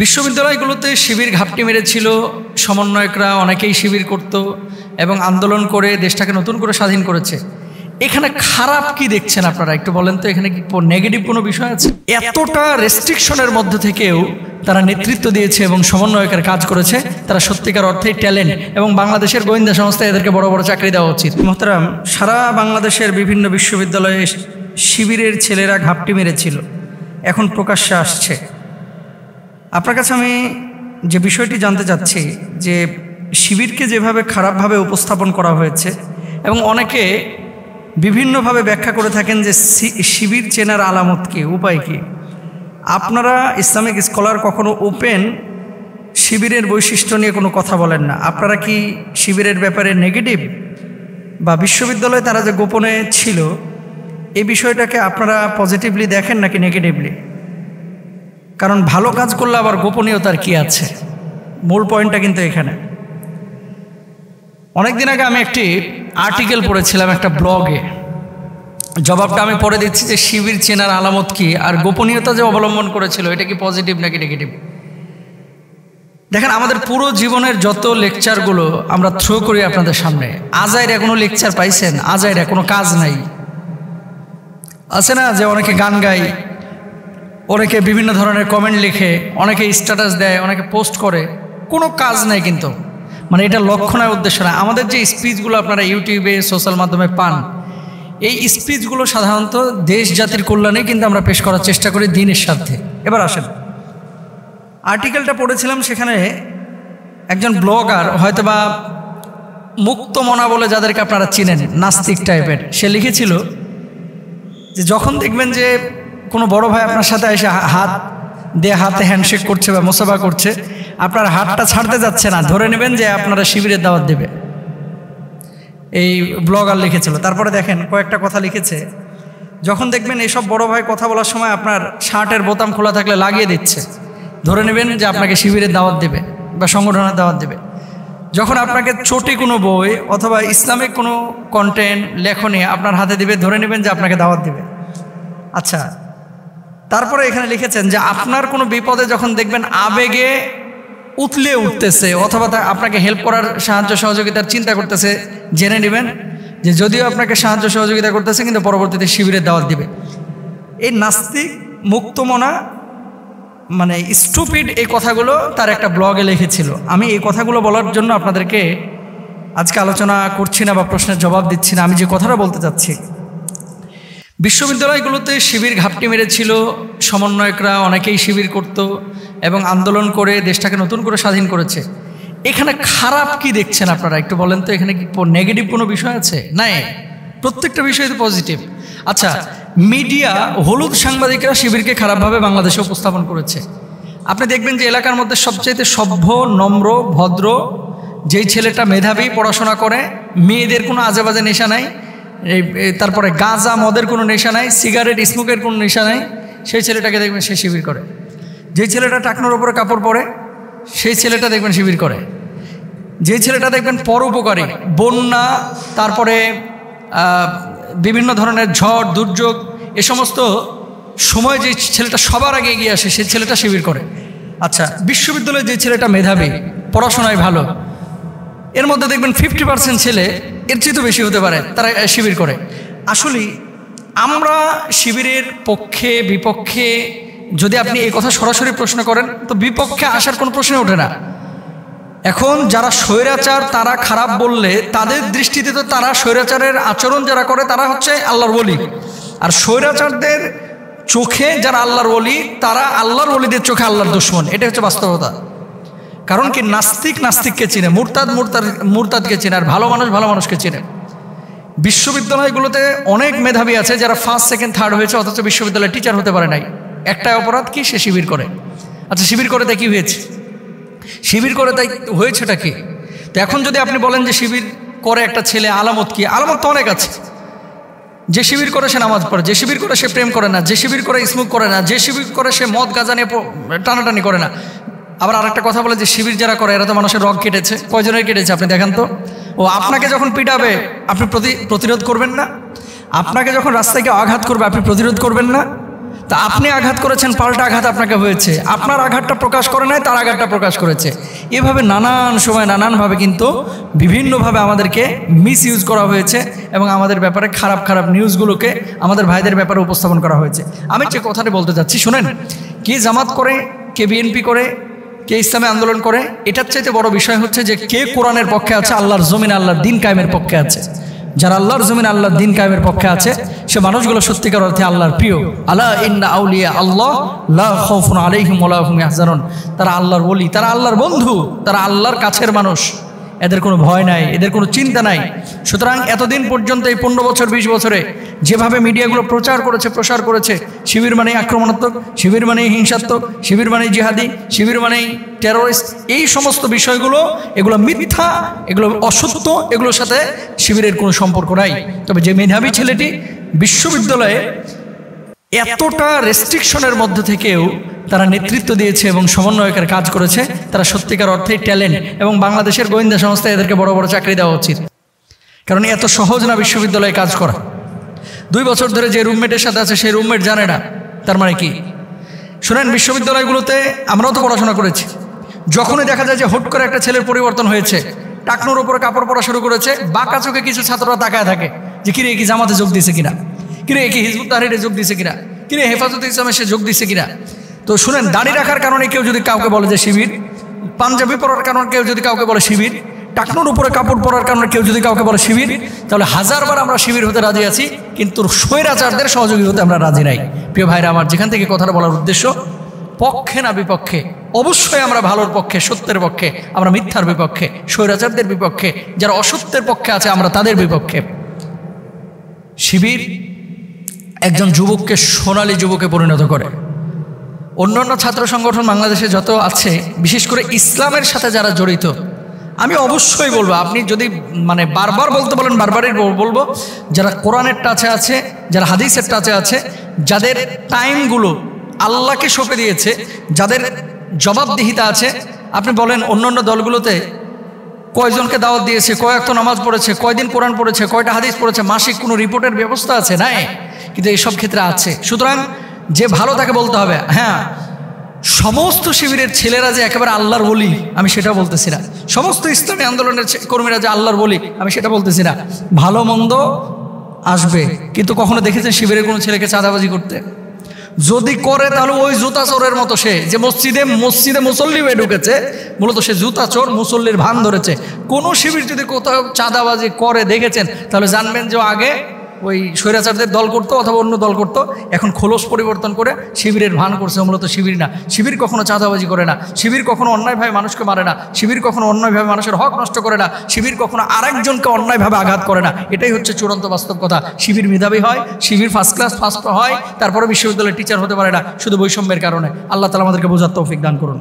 বিশ্ববিদ্যালয়গুলোতে শিবির ঘাপটি মেরেছিল, সমন্বয়করা অনেকেই শিবির করত এবং আন্দোলন করে দেশটাকে নতুন করে স্বাধীন করেছে। এখানে খারাপ কি দেখছেন আপনারা একটু বলেন তো, এখানে কি নেগেটিভ কোনো বিষয় আছে? এতটা রেস্ট্রিকশনের মধ্যে থেকেও তারা নেতৃত্ব দিয়েছে এবং সমন্বয়কের কাজ করেছে, তারা সত্যিকার অর্থেই ট্যালেন্ট, এবং বাংলাদেশের গোয়েন্দা সংস্থা এদেরকে বড় বড় চাকরি দেওয়া উচিত। মোহতারাম, সারা বাংলাদেশের বিভিন্ন বিশ্ববিদ্যালয়ে শিবিরের ছেলেরা ঘাপটি মেরেছিল, এখন প্রকাশ্যে আসছে। আপনার কাছে আমি যে বিষয়টি জানতে চাচ্ছি যে শিবিরকে যেভাবে খারাপভাবে উপস্থাপন করা হয়েছে এবং অনেকে বিভিন্নভাবে ব্যাখ্যা করে থাকেন যে শিবির চেনার আলামত কি, উপায় কি। আপনারা ইসলামিক স্কলার কখনো ওপেন শিবিরের বৈশিষ্ট্য নিয়ে কোনো কথা বলেন না। আপনারা কি শিবিরের ব্যাপারে নেগেটিভ বা বিশ্ববিদ্যালয়ে তারা যে গোপনে ছিল এই বিষয়টাকে আপনারা পজিটিভলি দেখেন নাকি নেগেটিভলি? কারণ ভালো কাজ করলে আবার গোপনীয়তার কি আছে, মূল পয়েন্টটা কিন্তু এখানে। অনেকদিন আগে আমি একটি আর্টিকেল পড়েছিলাম একটা ব্লগে, জবাবটা আমি পড়ে দিচ্ছি যে শিবির চেনার আলামত কি, আর গোপনীয়তা যে অবলম্বন করেছিল এটা কি পজিটিভ নাকি নেগেটিভ। দেখেন, আমাদের পুরো জীবনের যত লেকচারগুলো আমরা থ্রো করি আপনাদের সামনে, আজাইরা কোনো লেকচার পাইছেন? আজাইরা কোনো কাজ নাই, আছে না যে অনেকে গান গায়, অনেকে বিভিন্ন ধরনের কমেন্ট লিখে, অনেকে স্ট্যাটাস দেয়, অনেকে পোস্ট করে, কোনো কাজ নাই কিন্তু, মানে এটা লক্ষ্য নয়, উদ্দেশ্য নয়। আমাদের যে স্পিচগুলো আপনারা ইউটিউবে সোশ্যাল মাধ্যমে পান, এই স্পিচগুলো সাধারণত দেশ জাতির কল্যাণে কিন্তু আমরা পেশ করার চেষ্টা করি দিনের স্বার্থে। এবার আসেন, আর্টিকেলটা পড়েছিলাম, সেখানে একজন ব্লগার, হয়তোবা মুক্তমনা বলে যাদেরকে আপনারা চিনেন, নাস্তিক টাইপের, সে লিখেছিল যে যখন দেখবেন যে কোনো বড় ভাই আপনার সাথে এসে হাত দিয়ে হাতে হ্যান্ডশেক করছে বা মোসাফা করছে, আপনার হাতটা ছাড়তে যাচ্ছে না, ধরে নেবেন যে আপনারা শিবিরের দাওয়াত দেবে। এই ব্লগার লিখেছিল। তারপরে দেখেন কয়েকটা কথা লিখেছে, যখন দেখবেন এসব বড় ভাই কথা বলার সময় আপনার শার্টের বোতাম খোলা থাকলে লাগিয়ে দিচ্ছে, ধরে নেবেন যে আপনাকে শিবিরের দাওয়াত দেবে বা সংগঠনের দাওয়াত দেবে। যখন আপনাকে চটি কোনো বই অথবা ইসলামিক কোনো কন্টেন্ট লেখনী আপনার হাতে দিবে, ধরে নেবেন যে আপনাকে দাওয়াত দেবে। আচ্ছা, তারপরে এখানে লিখেছেন যে আপনার কোনো বিপদে যখন দেখবেন আবেগে উতলে উঠতেছে অথবা আপনাকে হেল্প করার সাহায্য সহযোগিতার চিন্তা করতেছে, জেনে নেবেন যে যদিও আপনাকে সাহায্য সহযোগিতা করতেছে কিন্তু পরবর্তীতে শিবিরের দাওয়াত দিবে। এই নাস্তিক মুক্তমনা মানে স্টুপিড এই কথাগুলো তার একটা ব্লগে লিখেছিল। আমি এই কথাগুলো বলার জন্য আপনাদেরকে আজকে আলোচনা করছি না বা প্রশ্নের জবাব দিচ্ছি না। আমি যে কথাটা বলতে চাচ্ছি, বিশ্ববিদ্যালয়গুলোতে শিবির ঘাপটি মেরেছিল, সমন্বয়করা অনেকেই শিবির করত এবং আন্দোলন করে দেশটাকে নতুন করে স্বাধীন করেছে। এখানে খারাপ কি দেখছেন আপনারা একটু বলেন তো, এখানে কি নেগেটিভ কোনো বিষয় আছে? নাই, প্রত্যেকটা বিষয় তো পজিটিভ। আচ্ছা, মিডিয়া, হলুদ সাংবাদিকরা শিবিরকে খারাপভাবে বাংলাদেশে উপস্থাপন করেছে। আপনি দেখবেন যে এলাকার মধ্যে সবচাইতে সভ্য, নম্র, ভদ্র যেই ছেলেটা মেধাবী, পড়াশোনা করে, মেয়েদের কোনো আজেবাজে নেশা নাই, তারপরে গাঁজা মদের কোনো নেশা নাই, সিগারেট স্মোকের কোনো নেশা নাই, সেই ছেলেটাকে দেখবেন সে শিবির করে। যেই ছেলেটা টাকনোর উপরে কাপড় পরে সেই ছেলেটা দেখবেন শিবির করে। যেই ছেলেটা দেখবেন পরোপকারী, বন্যা, তারপরে বিভিন্ন ধরনের ঝড় দুর্যোগ, এ সমস্ত সময় যে ছেলেটা সবার আগে এগিয়ে আসে সেই ছেলেটা শিবির করে। আচ্ছা, বিশ্ববিদ্যালয়ে যে ছেলেটা মেধাবী, পড়াশোনায় ভালো, এর মধ্যে দেখবেন 50% ছেলে, এর চেয়ে তো বেশি হতে পারে, তারা শিবির করে। আসলে আমরা শিবিরের পক্ষে বিপক্ষে যদি আপনি এই কথা সরাসরি প্রশ্ন করেন তো বিপক্ষে আসার কোনো প্রশ্ন ওঠে না। এখন যারা স্বৈরাচার তারা খারাপ বললে তাদের দৃষ্টিতে তো তারা স্বৈরাচারের আচরণ যারা করে তারা হচ্ছে আল্লাহর ওলি, আর স্বৈরাচারদের চোখে যারা আল্লাহর ওলি তারা আল্লাহর ওলিদের চোখে আল্লাহর দুশমন। এটা হচ্ছে বাস্তবতা। কারণ কি, নাস্তিক নাস্তিককে চিনে, মুরতাদ মুরতাদকে চিনে, আর ভালো মানুষ ভালো মানুষকে চিনে। বিশ্ববিদ্যালয়গুলোতে অনেক মেধাবী আছে যারা ফার্স্ট সেকেন্ড থার্ড হয়েছে অথচ বিশ্ববিদ্যালয়ে টিচার হতে পারে নাই। একটাই অপরাধ কি, সে শিবির করে। আচ্ছা, শিবির করে তাই কি হয়েছে? শিবির করে তাই হয়েছেটা কি? তো এখন যদি আপনি বলেন যে শিবির করে একটা ছেলে, আলামত কি? আলামত তো অনেক আছে। যে শিবির করে সে নামাজ পড়ে, যে শিবির করে সে প্রেম করে না, যে শিবির করে স্মোক করে না, যে শিবির করে সে মদ গাঁজা নিয়ে টানাটানি করে না। আবার আরেকটা কথা বলে যে শিবির যারা করে এরা তো মানুষের রগ কেটেছে। কয়জনের কেটেছে আপনি দেখান তো? ও আপনাকে যখন পিটাবে আপনি প্রতিরোধ করবেন না? আপনাকে যখন রাস্তায় আঘাত করবে আপনি প্রতিরোধ করবেন না? তা আপনি আঘাত করেছেন, পাল্টা আঘাত আপনাকে হয়েছে, আপনার আঘাতটা প্রকাশ করে নাই, তার আঘাতটা প্রকাশ করেছে। এভাবে নানান সময় নানানভাবে কিন্তু বিভিন্নভাবে আমাদেরকে মিস ইউজ করা হয়েছে এবং আমাদের ব্যাপারে খারাপ খারাপ নিউজগুলোকে আমাদের ভাইদের ব্যাপারে উপস্থাপন করা হয়েছে। আমি যে কথাটি বলতে চাচ্ছি শোনেন, কে জামাত করে, কে বিএনপি করে, কে ইসলামী আন্দোলন করে, এটার চাইতে বড় বিষয় হচ্ছে যে কে কোরআনের পক্ষে আছে, আল্লাহর জমিন আল্লাহর দিন কায়েমের পক্ষে আছে। যারা আল্লাহর জমিন আল্লাহর দিন কায়েমের পক্ষে আছে সে মানুষগুলো সত্যিকার অর্থে আল্লাহর প্রিয়। আলা ইন্না আউলিয়া আল্লাহ লা খাউফুন আলাইহিম ওয়া লা হুম ইয়াহজানুন। তারা আল্লাহর ওলি, তারা আল্লাহর বন্ধু, তারা আল্লাহর কাছের মানুষ। এদের কোনো ভয় নাই, এদের কোনো চিন্তা নাই। সুতরাং এতদিন পর্যন্ত এই 15 বছর 20 বছরে যেভাবে মিডিয়াগুলো প্রচার করেছে, প্রসার করেছে, শিবির মানেই আক্রমণাত্মক, শিবির মানেই হিংসাত্মক, শিবির মানেই জিহাদি, শিবির মানেই টেরোরিস্ট, এই সমস্ত বিষয়গুলো এগুলো মিথ্যা, এগুলো অসত্য, এগুলোর সাথে শিবিরের কোনো সম্পর্ক নাই। তবে যে মেধাবী ছেলেটি বিশ্ববিদ্যালয়ে এতটা রেস্ট্রিকশনের মধ্যে থেকেও তারা নেতৃত্ব দিয়েছে এবং সমন্বয়কের কাজ করেছে, তারা সত্যিকার অর্থেই ট্যালেন্ট, এবং বাংলাদেশের গোয়েন্দা সংস্থায় এদেরকে বড় বড় চাকরি দেওয়া উচিত। কারণ এত সহজ না বিশ্ববিদ্যালয়ে কাজ করা। 2 বছর ধরে যে রুমমেটের সাথে আছে সেই রুমমেট জানে না, তার মানে কি? শুনেন, বিশ্ববিদ্যালয়গুলোতে আমরাও তো পড়াশোনা করেছি। যখনই দেখা যায় যে হুট করে একটা ছেলের পরিবর্তন হয়েছে, টাকনোর উপরে কাপড় পরা শুরু করেছে, বাঁকা চোখে কিছু ছাত্ররা তাকায় থাকে যে কিরে কি জামাতে যোগ দিয়েছে কিনা, কিরে কি হিজবুত তাহরিরে যোগ দিয়েছে কিনা, কিরে হেফাজতে ইসলামে সে যোগ দিয়েছে কিনা। তো শুনেন, দাড়ি রাখার কারণে কেউ যদি কাউকে বলে যে শিবির, পাঞ্জাবি পরার কারণে কেউ যদি কাউকে বলে শিবির, টাকনোর উপরে কাপড় পরার কারণে কেউ যদি কাউকে বলে শিবির, তাহলে 1000বার আমরা শিবির হতে রাজি আছি, কিন্তু স্বৈরাচারদের সহযোগী হতে আমরা রাজি নাই। প্রিয় ভাইরা আমার, যেখান থেকে কথাটা বলার উদ্দেশ্য, পক্ষে না বিপক্ষে, অবশ্যই আমরা ভালোর পক্ষে, সত্যের পক্ষে, আমরা মিথ্যার বিপক্ষে, স্বৈরাচারদের বিপক্ষে, যারা অসত্যের পক্ষে আছে আমরা তাদের বিপক্ষে। শিবির একজন যুবককে সোনালী যুবকে পরিণত করে। অন্যান্য ছাত্র সংগঠন বাংলাদেশে যত আছে, বিশেষ করে ইসলামের সাথে যারা জড়িত, আমি অবশ্যই বলবো, আপনি যদি মানে বারবার বলতে বলেন বারবারই বলবো, যারা কোরআনের টাচে আছে, যারা হাদিসের টাচে আছে, যাদের টাইমগুলো আল্লাহকে সঁপে দিয়েছে, যাদের জবাবদিহিতা আছে, আপনি বলেন অন্যান্য দলগুলোতে কয়জনকে দাওয়াত দিয়েছে, কয়েক তো নামাজ পড়েছে, কয়দিন কোরআন পড়েছে, কয়টা হাদিস পড়েছে, মাসিক কোনো রিপোর্টের ব্যবস্থা আছে? নাই। কিন্তু এইসব ক্ষেত্রে আছে। সুতরাং যে ভালো তাকে বলতে হবে। হ্যাঁ, সমস্ত শিবিরের ছেলেরা যে একেবারে আল্লাহর বলি আমি সেটা বলতেছি না, সমস্ত ইসলামী আন্দোলনের কর্মীরা যে আল্লাহর বলি আমি সেটা বলতেছি না। ভালো মন্দ আসবে, কিন্তু কখনো দেখেছেন শিবিরের কোনো ছেলেকে চাঁদাবাজি করতে? যদি করে তাহলে ওই জুতা চোরের মতো, সে যে মসজিদে মুসল্লি হয়ে ঢুকেছে, মূলত সে জুতা চোর, মুসল্লির ভান ধরেছে। কোনো শিবির যদি কোথাও চাঁদাবাজি করে দেখেছেন, তাহলে জানবেন যে আগে ওই স্বৈরাচারদের দল করতো অথবা অন্য দল করতো, এখন খোলস পরিবর্তন করে শিবিরের ভান করছে। মূলত শিবির না, শিবির কখনো চাঁদাবাজি করে না, শিবির কখনো অন্যায়ভাবে মানুষকে মারে না, শিবির কখনো অন্যায়ভাবে মানুষের হক নষ্ট করে না, শিবির কখনো আরেকজনকে অন্যায়ভাবে আঘাত করে না। এটাই হচ্ছে চূড়ান্ত বাস্তব কথা। শিবির মেধাবী হয়, শিবির ফার্স্ট ক্লাস ফার্স্ট হয়, তারপরে বিশ্ববিদ্যালয়ের টিচার হতে পারে না, শুধু বৈষম্যের কারণে। আল্লাহ তাআলা আমাদেরকে বোঝার তৌফিক দান করুন।